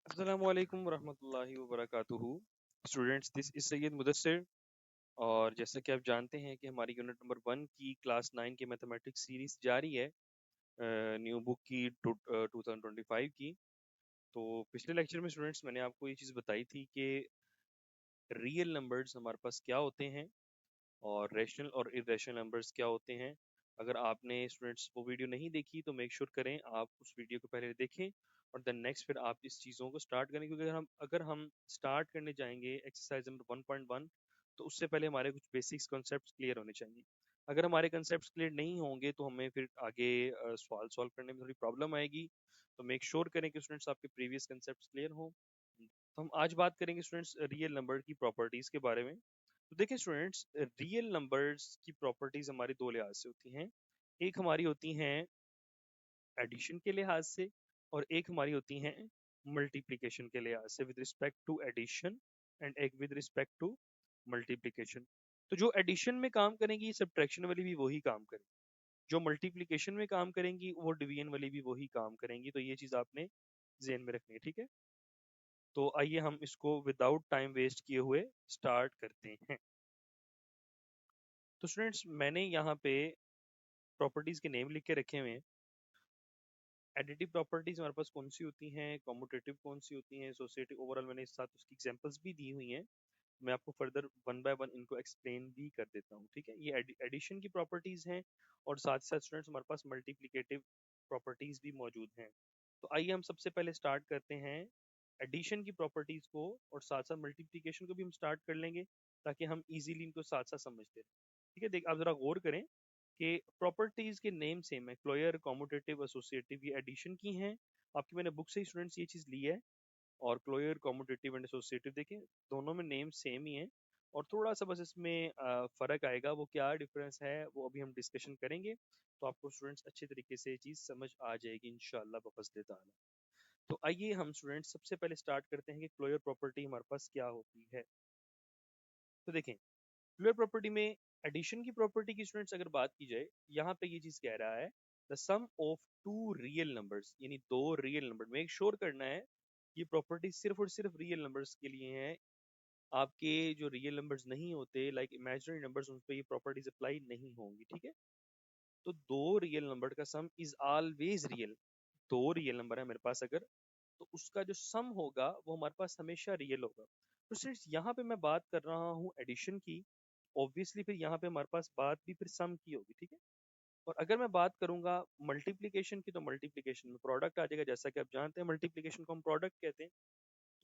अस्सलामुअलैकुम वरहमतुल्लाहि वबरकातुहू। Students, this is Syed Mudassir. और जैसा कि आप जानते हैं कि हमारी यूनिट नंबर 1 की क्लास 9 की मैथमेटिक्स सीरीज जारी है न्यू बुक की 2025 की। तो पिछले लेक्चर में स्टूडेंट्स मैंने आपको ये चीज़ बताई थी कि रियल नंबर्स हमारे पास क्या होते हैं और रैशनल और इरेशनल नंबर्स क्या होते हैं। अगर आपने स्टूडेंट्स वो वीडियो नहीं देखी तो मेक श्योर करें आप उस वीडियो को पहले देखें और देन नेक्स्ट फिर आप इस चीज़ों को स्टार्ट करें, क्योंकि अगर हम स्टार्ट करने जाएंगे एक्सरसाइज नंबर 1.1 तो उससे पहले हमारे कुछ बेसिक्स कॉन्सेप्ट्स क्लियर होने चाहिए। अगर हमारे कॉन्सेप्ट्स क्लियर नहीं होंगे तो हमें फिर आगे सवाल सॉल्व करने में थोड़ी प्रॉब्लम आएगी। तो मेक श्योर करें कि स्टूडेंट्स आपके प्रीवियस कॉन्सेप्ट्स क्लियर हों। तो हम आज बात करेंगे स्टूडेंट्स रियल नंबर की प्रॉपर्टीज के बारे में। तो देखिए स्टूडेंट्स, रियल नंबर्स की प्रॉपर्टीज हमारी दो लिहाज से होती हैं। एक हमारी होती हैं एडिशन के लिहाज से और एक हमारी होती हैं मल्टीप्लिकेशन के लिहाज से, with respect to addition and एक विद रिस्पेक्ट टू मल्टीप्लिकेशन। तो जो एडिशन में काम करेंगी सब्ट्रैक्शन वाली भी वही काम करेंगी, जो मल्टीप्लिकेशन में काम करेंगी वो डिवीजन वाली भी वही काम करेंगी। तो ये चीज आपने ज़हन में रखनी है, ठीक है। तो आइए हम इसको विदाउट टाइम वेस्ट किए हुए स्टार्ट करते हैं। तो स्टूडेंट्स, मैंने यहाँ पे प्रॉपर्टीज के नेम लिख के रखे हुए हैं। एडिटिव प्रॉपर्टीज हमारे पास कौन सी होती हैं, कॉम्यूटेटिव कौन सी होती हैं, एसोसिएटिव, ओवरऑल मैंने इस साथ उसकी एग्जांपल्स भी दी हुई हैं। मैं आपको फर्दर वन बाय वन इनको एक्सप्लेन भी कर देता हूँ, ठीक है। ये एडिशन की प्रॉपर्टीज हैं और साथ साथ स्टूडेंट्स हमारे पास मल्टीप्लिकेटिव प्रॉपर्टीज भी मौजूद हैं। तो आइए हम सबसे पहले स्टार्ट करते हैं एडिशन की प्रॉपर्टीज को और साथ साथ मल्टीप्लिकेशन को भी हम स्टार्ट कर लेंगे ताकि हम इजीली इनको साथ साथ समझते रहें, ठीक है। देख आप जरा गौर करें कि प्रॉपर्टीज के नेम सेम है, क्लोयर, कॉम्यूटेटिव, एसोसिएटिव, ये एडिशन की हैं। आपकी मैंने बुक से ही स्टूडेंट्स ये चीज ली है। और क्लोयर, कॉम्यूटेटिव एंड एसोसिएटिव देखें दोनों में नेम सेम ही है और थोड़ा सा बस इसमें फर्क आएगा। वो क्या डिफरेंस है वो अभी हम डिस्कशन करेंगे, तो आपको स्टूडेंट्स अच्छे तरीके से ये चीज समझ आ जाएगी इंशाल्लाह बफज़्ल ताला। तो आइए हम स्टूडेंट्स सबसे पहले स्टार्ट करते हैं कि क्लोयर प्रॉपर्टी हमारे पास क्या होती है। तो देखें, क्लोयर प्रॉपर्टी में एडिशन की प्रॉपर्टी की स्टूडेंट्स अगर बात की जाए, यहाँ पे ये चीज कह रहा है the sum of two real numbers, यानी दो रियल नंबर। मेक श्योर करना है ये प्रॉपर्टी सिर्फ और सिर्फ रियल नंबर्स के लिए है। आपके जो रियल नंबर्स नहीं होते लाइक इमेजिनरी नंबर्स, उन पे ये प्रॉपर्टीज अप्लाई नहीं होंगी, ठीक है। तो दो रियल नंबर का सम इज ऑलवेज रियल। दो रियल नंबर है मेरे पास अगर, तो उसका जो सम होगा वो हमारे पास हमेशा रियल होगा। तो सिर्फ यहाँ पे मैं बात कर रहा हूँ एडिशन की, ऑब्वियसली फिर यहाँ पे हमारे पास बात भी फिर सम की होगी, ठीक है। और अगर मैं बात करूंगा मल्टीप्लिकेशन की, तो मल्टीप्लिकेशन में प्रोडक्ट आ जाएगा। जैसा कि आप जानते हैं मल्टीप्लिकेशन को हम प्रोडक्ट कहते हैं।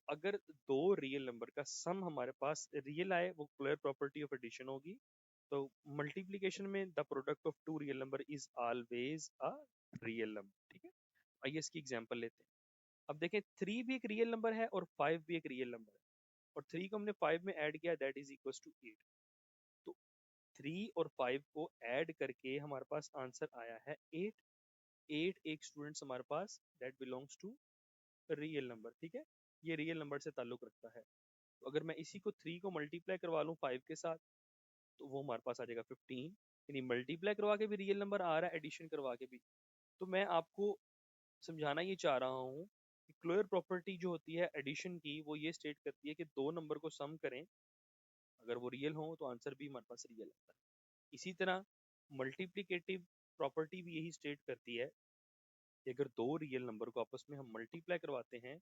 अगर दो रियल नंबर का सम हमारे पास रियल आए वो क्लोयर प्रॉपर्टी ऑफ एडिशन होगी। तो मल्टीप्लिकेशन में the product of two real number is always a real number, ठीक है। आइए इसकी एग्जांपल लेते हैं। अब देखें, 3 भी एक रियल नंबर है और 5 भी एक रियल नंबर है और 3 को हमने 5 में ऐड किया, दैट इज इक्वल टू 8। तो 3 और 5 को ऐड करके हमारे पास आंसर आया है 8। 8 एक स्टूडेंट्स हमारे पास that belongs to real number, ठीक है। ये रियल नंबर से ताल्लुक रखता है। तो अगर मैं इसी को 3 को मल्टीप्लाई करवा लूँ 5 के साथ तो वो हमारे पास आ जाएगा 15। यानी मल्टीप्लाई करवा के भी रियल नंबर आ रहा है, एडिशन करवा के भी। तो मैं आपको समझाना ये चाह रहा हूँ कि क्लोयर प्रॉपर्टी जो होती है एडिशन की, वो ये स्टेट करती है कि दो नंबर को सम करें, अगर वो रियल हो तो आंसर भी हमारे पास रियल आता है। इसी तरह मल्टीप्लिकेटिव प्रॉपर्टी भी यही स्टेट करती है कि अगर दो रियल नंबर को आपस में हम मल्टीप्लाई करवाते हैं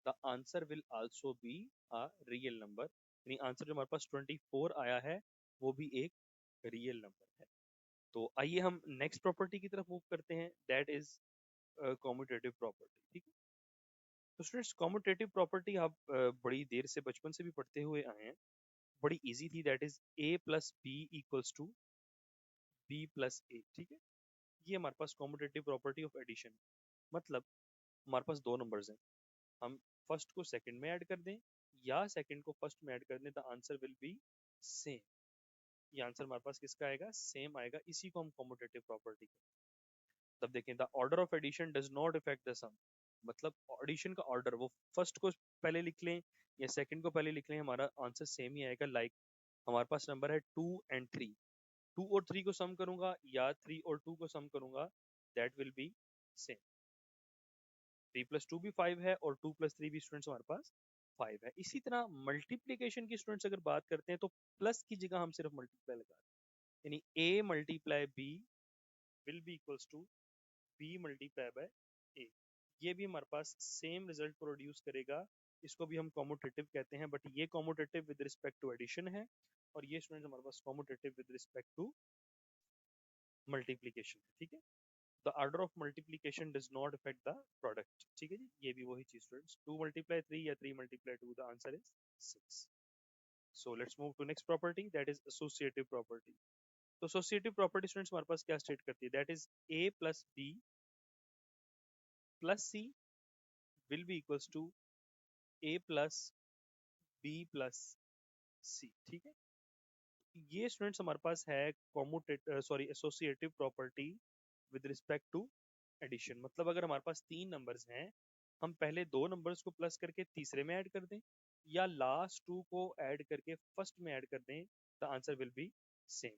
the answer will also be a real number. यानी आंसर जो हमारे पास 24 आया है वो भी एक रियल नंबर है। तो आइए हम नेक्स्ट प्रॉपर्टी की तरफ मूव करते हैं, दैट इज कॉम्यूटेटिव प्रॉपर्टी, ठीक है। तो स्टूडेंट्स, कॉम्यूटेटिव प्रॉपर्टी आप बड़ी देर से बचपन से भी पढ़ते हुए आए हैं, बड़ी इजी थी। That is a plus b equals to b plus a, ठीक है। ये हमारे पास कॉम्यूटेटिव प्रॉपर्टी ऑफ एडिशन। मतलब हमारे पास दो नंबर्स हैं, हम फर्स्ट को सेकंड में ऐड कर दें या सेकंड को फर्स्ट में ऐड कर दें, the answer will be same. ये आंसर हमारे पास किसका आएगा, सेम आएगा। इसी को हम कॉम्यूटेटिव प्रॉपर्टी कहते हैं। तब देखें, the order of addition does not effect the sum. मतलब एडिशन का ऑर्डर, वो फर्स्ट को पहले लिख लें या सेकंड को पहले लिख लें, हमारा आंसर सेम ही आएगा। लाइक हमारे पास नंबर है 2 एंड 3, 2 और 3 को सम करूंगा या 3 और 2 को सम करूंगा, दैट विल बी सेम। 3+2 भी 5 है और 2+3 भी स्टूडेंट्स हमारे पास 5 है। इसी तरह मल्टीप्लीकेशन की स्टूडेंट्स अगर बात करते हैं तो प्लस की जगह हम सिर्फ मल्टीप्लाई लगा दें, यानी a multiply b will be equals to b multiply by a। ये भी हमारे पास सेम रिजल्ट प्रोड्यूस करेगा। इसको भी हम कॉम्यूटेटिव कहते हैं, बट ये commutative with respect to addition है और ये स्टूडेंट्स हमारे पास commutative with respect to multiplication है। ठीक है, the order of multiplication does not affect the product. ठीक है जी, ये भी वही चीज स्टूडेंट्स, 2 मल्टीप्लाई 3 या 3 multiply 2, the answer is 6। So let's move to next property, that is associative property. तो एसोसिएटिव प्रॉपर्टी स्टूडेंट्स हमारे पास क्या स्टेट करती है, that is a plus b plus c will be equals to a plus b plus c। ठीक है, ये students हमारे पास है associative property with respect to addition. मतलब अगर हमारे पास 3 नंबर्स हैं, हम पहले 2 नंबर्स को प्लस करके तीसरे में ऐड कर दें या लास्ट 2 को ऐड करके फर्स्ट में ऐड कर दें, the answer will be same.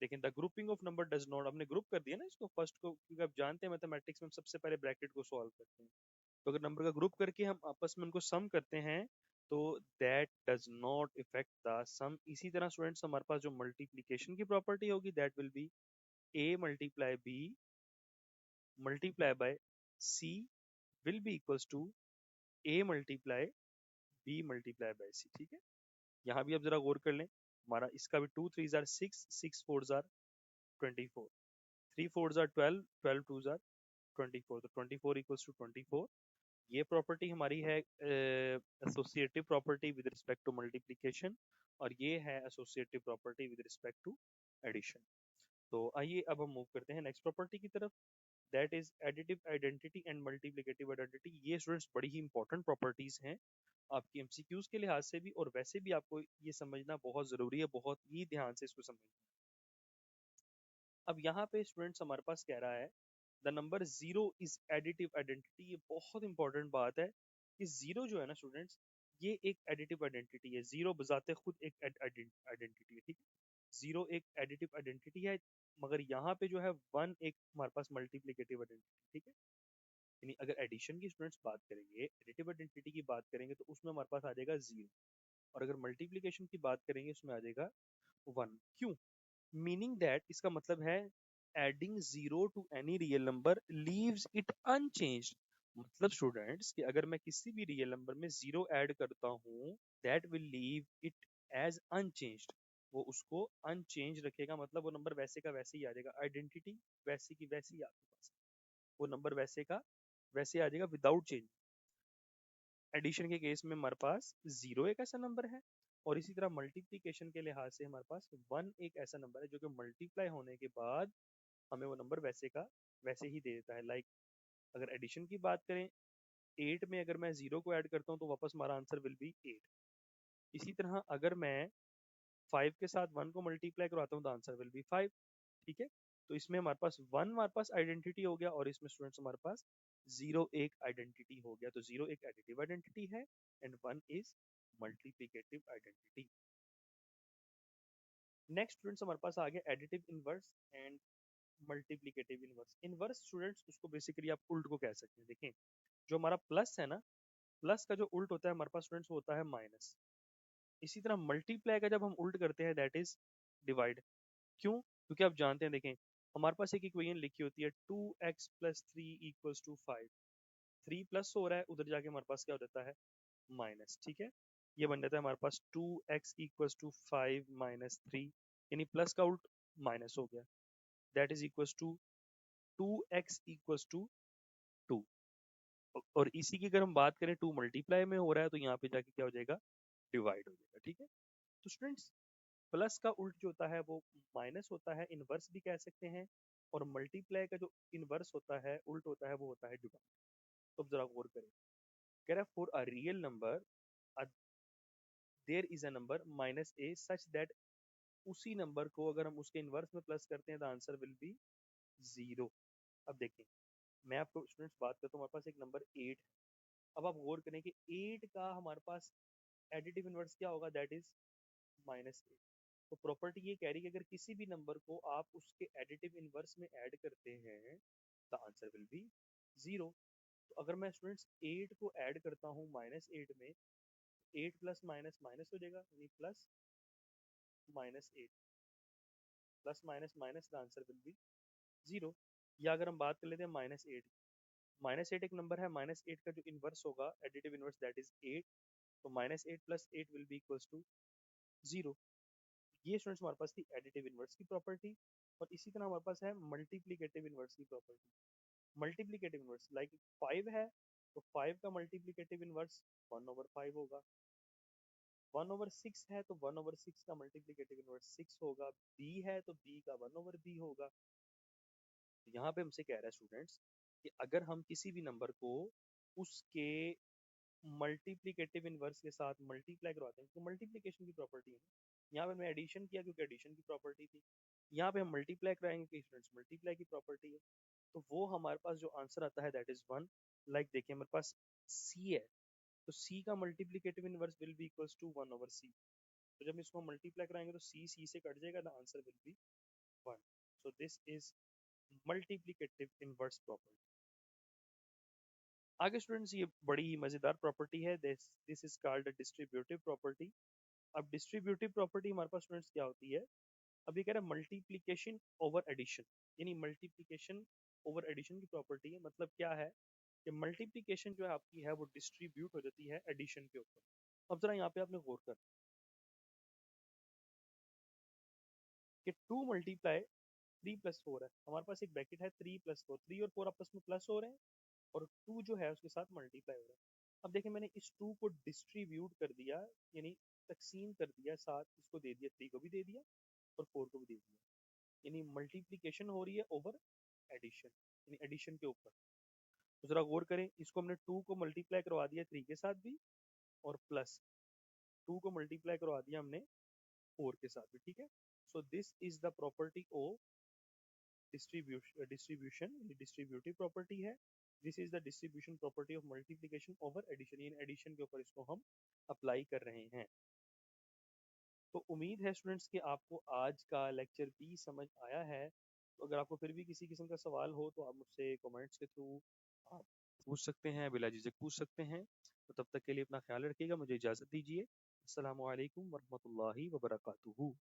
लेकिन the grouping of number does not, हमने ग्रुप कर दिया ना इसको फर्स्ट को, क्योंकि आप जानते हैं मैथमेटिक्स में हम सबसे पहले ब्रैकेट को सॉल्व करते हैं। तो अगर नंबर का ग्रुप करके हम आपस में उनको सम करते हैं तो that does not effect the sum. इसी तरह स्टूडेंट्स हमारे पास जो मल्टीप्लीकेशन की प्रॉपर्टी होगी, that will be a multiply b multiply by c will be equals to a multiply b multiply by c। ठीक है, यहाँ भी आप जरा गौर कर लें, हमारा इसका भी 2 3 जार 6, 6 4 जार 24, 3 4 जार 12, 12 2 जार 24, तो 24 इक्वल्स टू 24। ये प्रॉपर्टी हमारी है associative property with respect to multiplication और ये है associative property with respect to addition. तो आइए अब हम मूव करते हैं नेक्स्ट प्रॉपर्टी की तरफ, that is additive identity and multiplicative identity. ये स्टूडेंट्स बड़ी ही इंपॉर्टेंट प्रॉपर्टीज हैं आपकी एमसीक्यूज के लिहाज से भी, और वैसे भी आपको ये समझना बहुत जरूरी है, बहुत ही ध्यान से इसको समझना। अब यहाँ पे स्टूडेंट्स हमारे पास कह रहा है the number zero is additive identity. ये बहुत इंपॉर्टेंट बात है कि जीरो जो है ना स्टूडेंट्स, ये एक एडिटिव आइडेंटिटी है। जीरो बजाते खुद एक आइडेंटिटी है। ठीक है, जीरो एक एडिटिव आइडेंटिटी है, मगर यहाँ पे जो है वन एक हमारे पास मल्टीप्लिकेटिव आइडेंटिटी। ठीक है, यानी अगर एडिशन की स्टूडेंट्स बात करेंगे, एडिटिव आइडेंटिटी की बात करेंगे तो उसमें हमारे पास आ जाएगा जीरो, और अगर मल्टीप्लिकेशन की बात करेंगे उसमें आ जाएगा वन। क्यों? मीनिंग दैट, इसका मतलब है adding zero to any real number leaves it unchanged. मतलब स्टूडेंट्स कि अगर मैं किसी भी रियल नंबर में जीरो ऐड करता हूँ, that will leave it as unchanged. वो उसको अनचेंज रखेगा, मतलब वो नंबर वैसे का वैसे ही आ जाएगा, आइडेंटिटी वैसी की वैसी ही आपके पास, वो नंबर वैसे का वैसे आ जाएगा विदाउट चेंज। एडिशन के केस में हमारे पास जीरो एक ऐसा नंबर है, और इसी तरह मल्टीप्लिकेशन के लिहाज से हमारे पास वन एक ऐसा नंबर है जो कि मल्टीप्लाई होने के बाद हमें वो नंबर वैसे का वैसे ही दे देता है। लाइक अगर एडिशन की बात करें, 8 में अगर मैं जीरो को ऐड करता हूँ तो वापस हमारा आंसर विल बी 8। इसी तरह अगर मैं 5 के साथ 1 को मल्टीप्लाई करवाता हूँ तो आंसर विल बी 5। ठीक है, तो इसमें हमारे पास वन हमारे पास आइडेंटिटी हो गया, और इसमें स्टूडेंट्स हमारे पास जीरो एक आइडेंटिटी हो गया। तो जीरो एक एडिटिव आइडेंटिटी है and one is multiplicative identity. Next students हमारे पास आ गया additive inverse and multiplicative inverse. Inverse students उसको बेसिकली आप उल्ट को कह सकते हैं। देखें, जो हमारा प्लस है ना, प्लस का जो उल्ट होता है हमारे पास स्टूडेंट्स वो होता है माइनस। इसी तरह मल्टीप्लाई का जब हम उल्ट करते हैं दैट इज डिवाइड। क्यों? क्योंकि आप जानते हैं, देखें हमारे पास एक इक्वेशन लिखी होती है 2x plus 3 equals to 5। 3 plus हो रहा है, उधर जाके हमारे पास क्या हो जाता है, माइनस। ठीक है, ये बन जाता है हमारे पास 2x इक्वल्स टू 5 माइनस 3, यानी प्लस का उल्ट माइनस हो गया, that is equals to 2x equals to 2। और इसी की अगर हम बात करें 2 मल्टीप्लाई में हो रहा है तो यहाँ पे जाके क्या हो जाएगा, डिवाइड हो जाएगा। ठीक है, तो स्टूडेंट्स प्लस का उल्ट जो होता है वो माइनस होता है, इनवर्स भी कह सकते हैं, और मल्टीप्लाई का जो इनवर्स होता है उल्ट होता है वो होता है डिवाइड। तो अब जरा गौर करें, कह रहा है for a real number there is a number minus a such that, उसी नंबर को अगर हम उसके इनवर्स में प्लस करते हैं तो आंसर विल बी जीरो। अब देखें, मैं आपको स्टूडेंट्स बात करता हूँ, हमारे पास एक नंबर 8 है। अब आप गौर करें कि 8 का हमारे पास एडिटिव इनवर्स क्या होगा, दैट इज माइनस 8। तो प्रॉपर्टी ये कह रही है कि अगर किसी भी नंबर को आप उसके एडिटिव इनवर्स में ऐड करते हैं the answer will B zero. तो अगर मैं स्टूडेंट्स 8 को ऐड करता हूँ -8 में, 8 प्लस माइनस माइनस हो जाएगा, यानी plus -8, plus minus minus the answer will B 0। या अगर हम बात कर लेते हैं -8, -8 एक नंबर है, -8 का जो इन्वर्स होगा, एडिटिव इन्वर्स, दैट इज 8। तो -8 plus 8 will be equals to 0। ये स्टूडेंट्स हमारे पास थी एडिटिव इन्वर्स की प्रॉपर्टी। और इसी तरह हमारे पास है मल्टीप्लिकेटिव इन्वर्स की प्रॉपर्टी। मल्टीप्लिकेटिव इन्वर्स लाइक 5 है, तो 5 का मल्टीप्लिकेटिव इन्वर्स 1/5 होगा। 1/6 है तो 1/6 का मल्टीप्लिकेटिव इन्वर्स 6 होगा। b है तो b का 1/b होगा। तो यहाँ पे हमसे कह रहा है स्टूडेंट्स कि अगर हम किसी भी नंबर को उसके मल्टीप्लिकेटिव इनवर्स के साथ मल्टीप्लाई करवाते हैं, तो मल्टीप्लिकेशन की प्रॉपर्टी है। यहाँ पे मैं एडिशन किया क्योंकि एडिशन की प्रॉपर्टी थी। यहाँ पे हम मल्टीप्लाई कराएंगे कि स्टूडेंट्स मल्टीप्लाई की प्रॉपर्टी है। तो वो हमारे पास जो आंसर आता है दैट इज 1। लाइक देखिए हमारे पास c है, तो c का multiplicative inverse will be equals to 1/c। तो जब इसको मल्टीप्लाई कराएंगे तो c से कट जाएगा, the answer will B 1। So this is multiplicative inverse property. आगे स्टूडेंट्स ये बड़ी ही मजेदार प्रॉपर्टी है, this is called distributive property. अब डिस्ट्रीब्यूटिव प्रॉपर्टी हमारे पास स्टूडेंट्स क्या होती है? अब ये कह रहा है मल्टीप्लिकेशन ओवर एडिशन, यानी मल्टीप्लिकेशन ओवर एडिशन की प्रॉपर्टी है। मतलब क्या है कि मल्टीप्लिकेशन जो है आपकी है वो डिस्ट्रीब्यूट हो जाती है एडिशन के ऊपर। अब जरा यहाँ पे आपने गौर कर कि 2 मल्टीप्लाई 3 प्लस 4 है, हमारे पास एक ब्रैकेट है 3 प्लस 4, 3 और 4 आपस में प्लस हो रहे हैं और 2 जो है उसके साथ मल्टीप्लाई हो रहा है। अब देखिए मैंने इस 2 को डिस्ट्रीब्यूट कर दिया, यानी तकसीम कर दिया, साथ इसको दे दिया, 3 को भी दे दिया और 4 को भी दे दिया, यानी मल्टीप्लिकेशन हो रही है ओवर एडिशन, यानी एडिशन के ऊपर। तो जरा गौर करें, इसको हमने 2 को मल्टीप्लाई करवा दिया 3 के साथ भी, और प्लस 2 को मल्टीप्लाई करवा दिया हमने 4 के साथ भी, ठीक है। So this is the property of distribution, distributive property है। This is the distribution property of multiplication over addition, इन एडिशन के ऊपर इसको हम अप्लाई कर रहे हैं। तो उम्मीद है स्टूडेंट्स कि आपको आज का लेक्चर भी समझ आया है। तो अगर आपको फिर भी किसी किस्म का सवाल हो तो आप मुझसे कमेंट्स के थ्रू आप पूछ सकते हैं, बिला झिझक पूछ सकते हैं। तो तब तक के लिए अपना ख्याल रखिएगा, मुझे इजाज़त दीजिए। अस्सलामु अलैकुम वरहमतुल्लाहि वबरकातुहू।